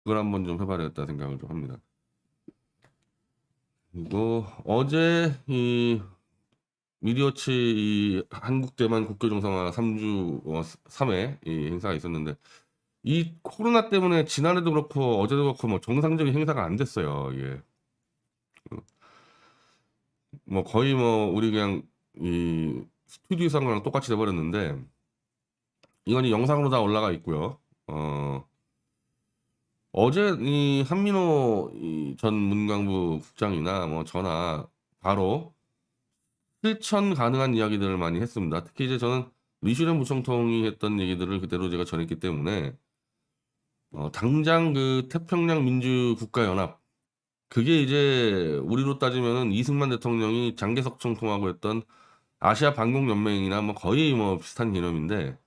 그걸 한번 좀 해봐야 겠다 생각을 좀 합니다. 그리고 어제 이 미디어치 이 한국대만 국교 정상화 3주 3회 이 행사가 있었는데 이 코로나 때문에 지난해도 그렇고 어제도 그렇고 뭐 정상적인 행사가 안 됐어요. 이게 뭐 거의 뭐 우리 그냥 이 스튜디오에서 한 거랑 똑같이 돼버렸는데 이건 이 영상으로 다 올라가 있고요. 어제 이 한민호 전 문광부 국장이나 뭐 저나 바로 실천 가능한 이야기들을 많이 했습니다. 특히 이제 저는 리슈렌 부총통이 했던 얘기들을 그대로 제가 전했기 때문에 당장 그 태평양 민주국가연합 그게 이제 우리로 따지면은 이승만 대통령이 장개석 총통하고 했던 아시아 반공연맹이나 뭐 거의 뭐 비슷한 개념인데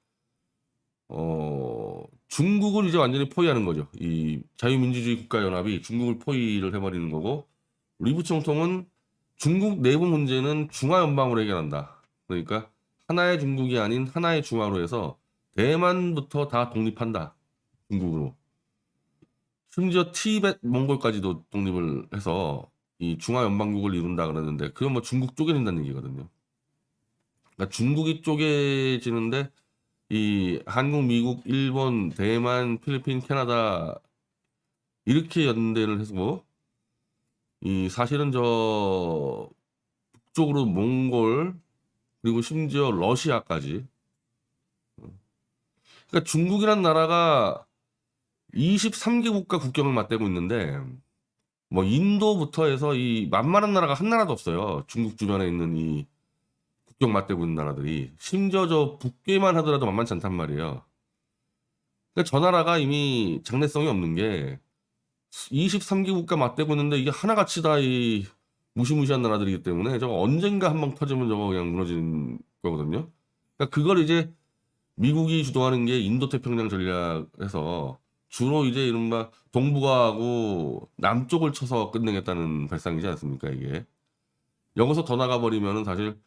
중국을 이제 완전히 포위하는 거죠. 이 자유민주주의 국가연합이 중국을 포위를 해버리는 거고 리 부총통은 중국 내부 문제는 중화연방으로 해결한다. 그러니까 하나의 중국이 아닌 하나의 중화로 해서 대만부터 다 독립한다. 중국으로. 심지어 티베트, 몽골까지도 독립을 해서 이 중화연방국을 이룬다 그러는데 그건 뭐 중국 쪼개진다는 얘기거든요. 그러니까 중국이 쪼개지는데 이 한국, 미국, 일본, 대만, 필리핀, 캐나다 이렇게 연대를 해서 이 사실은 저 북쪽으로 몽골 그리고 심지어 러시아까지 그러니까 중국이란 나라가 23개국가 국경을 맞대고 있는데 뭐 인도부터 해서 이 만만한 나라가 한 나라도 없어요. 중국 주변에 있는 이 국경 맞대고 있는 나라들이 심지어 저 북괴만 하더라도 만만치 않단 말이에요. 그러니까 저 나라가 이미 장래성이 없는 게 23개 국가 맞대고 있는데 이게 하나같이 다 이 무시무시한 나라들이기 때문에 저거 언젠가 한 방 터지면 저거 그냥 무너지는 거거든요. 그러니까 그걸 이제 미국이 주도하는 게 인도태평양 전략에서 주로 이제 이른바 동북아하고 남쪽을 쳐서 끝내겠다는 발상이지 않습니까, 이게. 여기서 더 나가버리면은 사실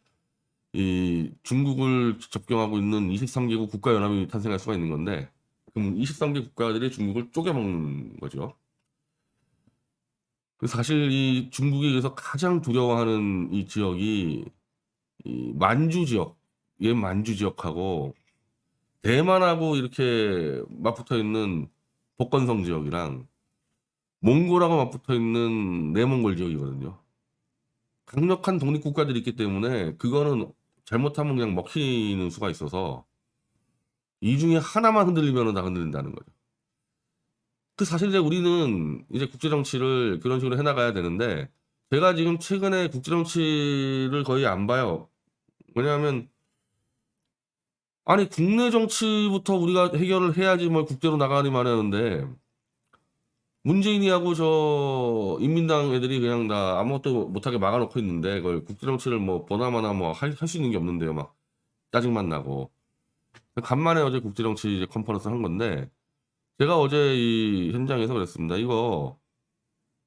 이 중국을 접경하고 있는 23개국 국가연합이 탄생할 수가 있는 건데, 그럼 23개 국가들이 중국을 쪼개먹는 거죠. 그래서 사실 이 중국에 의해서 가장 두려워하는 이 지역이 이 만주 지역, 얘 만주 지역하고 대만하고 이렇게 맞붙어 있는 복건성 지역이랑 몽골하고 맞붙어 있는 내몽골 지역이거든요. 강력한 독립국가들이 있기 때문에 그거는 잘못하면 그냥 먹히는 수가 있어서 이 중에 하나만 흔들리면 다 흔들린다는 거죠. 그 사실 이제 우리는 이제 국제 정치를 그런 식으로 해나가야 되는데 제가 지금 최근에 국제 정치를 거의 안 봐요. 왜냐하면 아니 국내 정치부터 우리가 해결을 해야지 뭘 국제로 나가니만 하는데 문재인이하고 저 인민당 애들이 그냥 다 아무것도 못하게 막아놓고 있는데 그걸 국제 정치를 뭐 보나마나 뭐 할 수 있는 게 없는데요. 막 짜증만 나고. 간만에 어제 국제 정치 이제 컨퍼런스 한 건데 제가 어제 이 현장에서 그랬습니다. 이거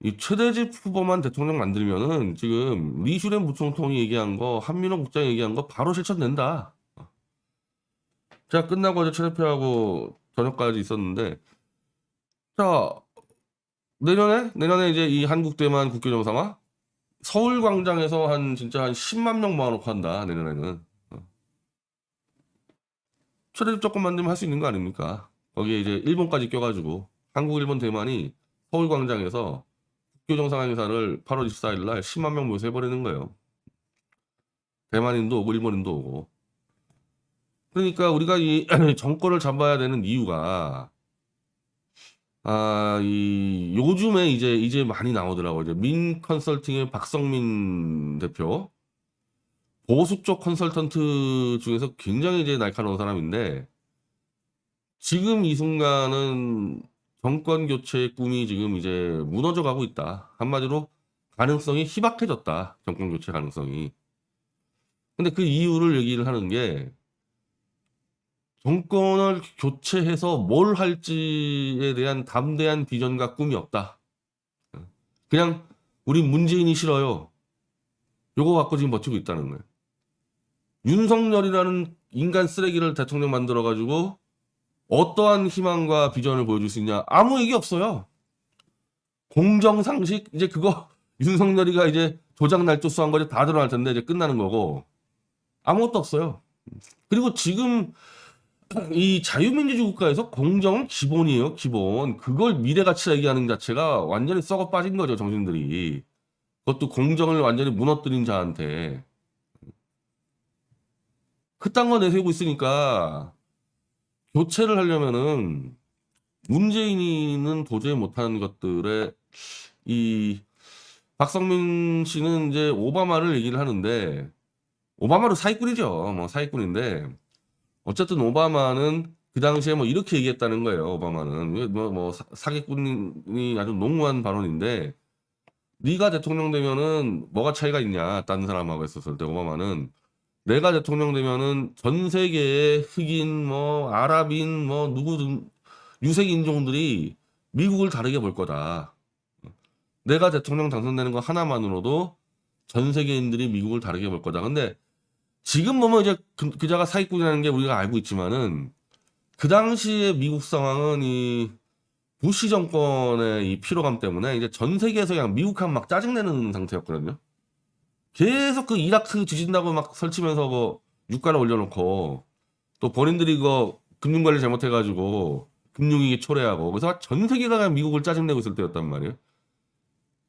이 최대집 후보만 대통령 만들면은 지금 리슈렌 부총통이 얘기한 거 한민호 국장이 얘기한 거 바로 실천된다. 제가 끝나고 어제 최대표하고 저녁까지 있었는데 자 내년에 이제 이 한국대만 국교 정상화 서울광장에서 한 진짜 한 10만 명 모아놓고 한다 내년에는. 최대집 조금 만들면 할 수 있는 거 아닙니까? 거기에 이제 일본까지 껴가지고 한국, 일본, 대만이 서울광장에서 국교 정상화 행사를 8월 24일 날 10만 명 모여서 해버리는 거예요. 대만인도 오고 일본인도 오고. 그러니까 우리가 이 정권을 잡아야 되는 이유가 이 요즘에 이제 많이 나오더라고요. 이제 민 컨설팅의 박성민 대표. 보수 쪽 컨설턴트 중에서 굉장히 이제 날카로운 사람인데 지금 이 순간은 정권 교체의 꿈이 지금 이제 무너져 가고 있다. 한마디로 가능성이 희박해졌다. 정권 교체 가능성이. 근데 그 이유를 얘기를 하는 게 정권을 교체해서 뭘 할지에 대한 담대한 비전과 꿈이 없다. 그냥 우리 문재인이 싫어요. 요거 갖고 지금 버티고 있다는 거예요. 윤석열이라는 인간 쓰레기를 대통령 만들어가지고 어떠한 희망과 비전을 보여줄 수 있냐? 아무 얘기 없어요. 공정상식 이제 그거 윤석열이가 이제 조작 날조수한 거지 다 드러날 텐데 이제 끝나는 거고 아무것도 없어요. 그리고 지금 이 자유민주주의 국가에서 공정은 기본이에요, 기본. 그걸 미래가치라 얘기하는 자체가 완전히 썩어 빠진 거죠, 정신들이. 그것도 공정을 완전히 무너뜨린 자한테. 그딴 거 내세우고 있으니까 교체를 하려면은 문재인이는 도저히 못하는 것들에 이 박성민 씨는 이제 오바마를 얘기를 하는데 오바마도 사기꾼이죠. 뭐 사기꾼인데 어쨌든 오바마는 그 당시에 뭐 이렇게 얘기했다는 거예요. 오바마는 뭐 사기꾼이 아주 농후한 발언인데 네가 대통령 되면은 뭐가 차이가 있냐 다른 사람하고 했었을 때 오바마는 내가 대통령 되면은 전 세계의 흑인 뭐 아랍인 뭐 누구든 유색 인종들이 미국을 다르게 볼 거다. 내가 대통령 당선되는 거 하나만으로도 전 세계인들이 미국을 다르게 볼 거다. 근데 지금 보면 이제 그자가 사기꾼이라는 게 우리가 알고 있지만은 그 당시에 미국 상황은 이 부시 정권의 이 피로감 때문에 이제 전 세계에서 그냥 미국하면 막 짜증내는 상태였거든요. 계속 그 이라크 뒤진다고 막 설치면서 뭐 유가를 올려놓고 또 본인들이 그 금융관리 잘못해가지고 금융위기 초래하고 그래서 전 세계가 그냥 미국을 짜증내고 있을 때였단 말이에요.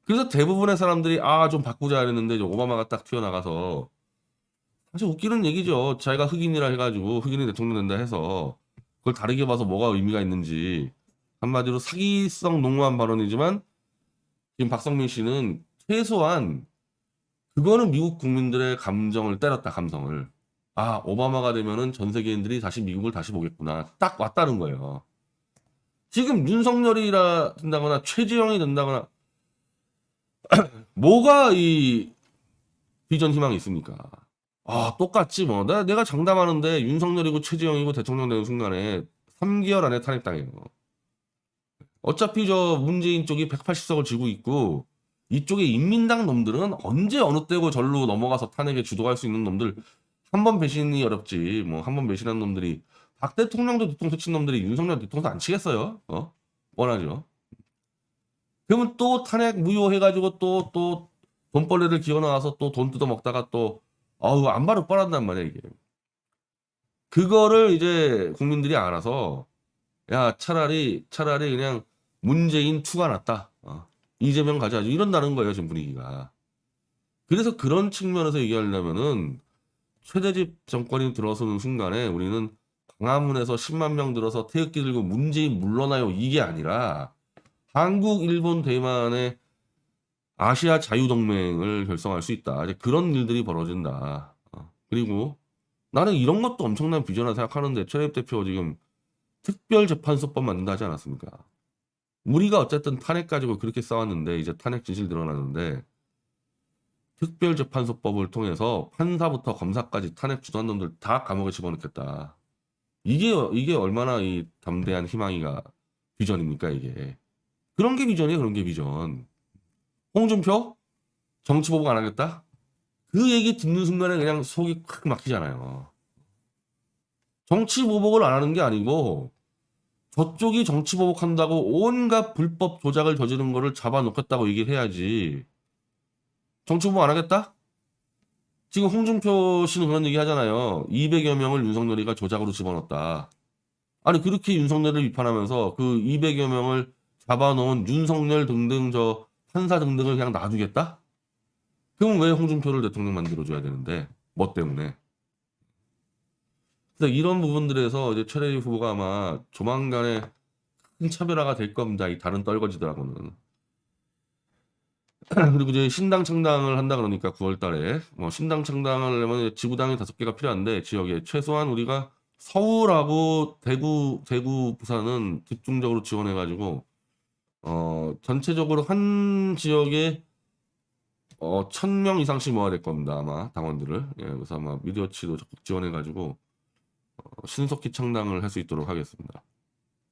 그래서 대부분의 사람들이 아 좀 바꾸자 했는데 이제 오바마가 딱 튀어나가서 사실 웃기는 얘기죠. 자기가 흑인이라 해가지고 흑인이 대통령 된다 해서 그걸 다르게 봐서 뭐가 의미가 있는지 한마디로 사기성 농후한 발언이지만 지금 박성민 씨는 최소한 그거는 미국 국민들의 감정을 때렸다, 감성을. 아, 오바마가 되면은 전 세계인들이 다시 미국을 다시 보겠구나. 딱 왔다는 거예요. 지금 윤석열이라 된다거나 최재형이 된다거나 뭐가 이 비전 희망이 있습니까? 아, 똑같지 뭐. 내가 장담하는데 윤석열이고 최재형이고 대통령 되는 순간에 3개월 안에 탄핵당해요. 어차피 저 문재인 쪽이 180석을 쥐고 있고 이쪽에 인민당 놈들은 언제 어느 때고 절로 넘어가서 탄핵에 주도할 수 있는 놈들 한 번 배신이 어렵지 뭐 한 번 배신한 놈들이 박 대통령도 뒤통수 친 놈들이 윤석열 뒤통수 안 치겠어요? 뻔하죠. 그러면 또 탄핵 무효해가지고 또 돈벌레를 기어나와서 또 돈 뜯어 먹다가 또 아우 안 바로 뻔한단 말이야 이게. 그거를 이제 국민들이 알아서 야 차라리 그냥 문재인 투가 낫다. 이재명 가자 이런다는 거예요 지금 분위기가. 그래서 그런 측면에서 얘기하려면은 최대집 정권이 들어서는 순간에 우리는 광화문에서 10만 명 들어서 태극기 들고 문재인 물러나요 이게 아니라 한국, 일본, 대만의 아시아 자유동맹을 결성할 수 있다. 이제 그런 일들이 벌어진다. 그리고 나는 이런 것도 엄청난 비전이라 생각하는데 최대집 대표 지금 특별재판소법 만든다 하지 않았습니까? 우리가 어쨌든 탄핵 가지고 그렇게 싸웠는데 이제 탄핵 진실 드러나는데 특별재판소법을 통해서 판사부터 검사까지 탄핵 주도한 놈들 다 감옥에 집어넣겠다. 이게 얼마나 이 담대한 희망이가 비전입니까 이게. 그런 게 비전이에요. 그런 게 비전. 홍준표? 정치 보복 안 하겠다? 그 얘기 듣는 순간에 그냥 속이 콱 막히잖아요. 정치 보복을 안 하는 게 아니고 저쪽이 정치 보복한다고 온갖 불법 조작을 저지른 거를 잡아놓겠다고 얘기를 해야지. 정치 보복 안 하겠다? 지금 홍준표 씨는 그런 얘기 하잖아요. 200여 명을 윤석열이가 조작으로 집어넣었다. 아니 그렇게 윤석열을 비판하면서 그 200여 명을 잡아놓은 윤석열 등등 저 판사 등등을 그냥 놔두겠다? 그럼 왜 홍준표를 대통령 만들어줘야 되는데? 뭐 때문에? 그래서 이런 부분들에서 이제 최대희 후보가 아마 조만간에 큰 차별화가 될 겁니다. 이 다른 떨거지들하고는. 그리고 이제 신당 창당을 한다 그러니까 9월 달에 뭐 신당 창당을 하려면 지구당이 5개가 필요한데 지역에 최소한 우리가 서울하고 대구, 부산은 집중적으로 지원해 가지고 전체적으로 한 지역에 1000명 이상씩 모아야 될 겁니다. 아마 당원들을. 예, 그래서 아마 미디어치도 적극 지원해 가지고 신속히 창당을 할 수 있도록 하겠습니다.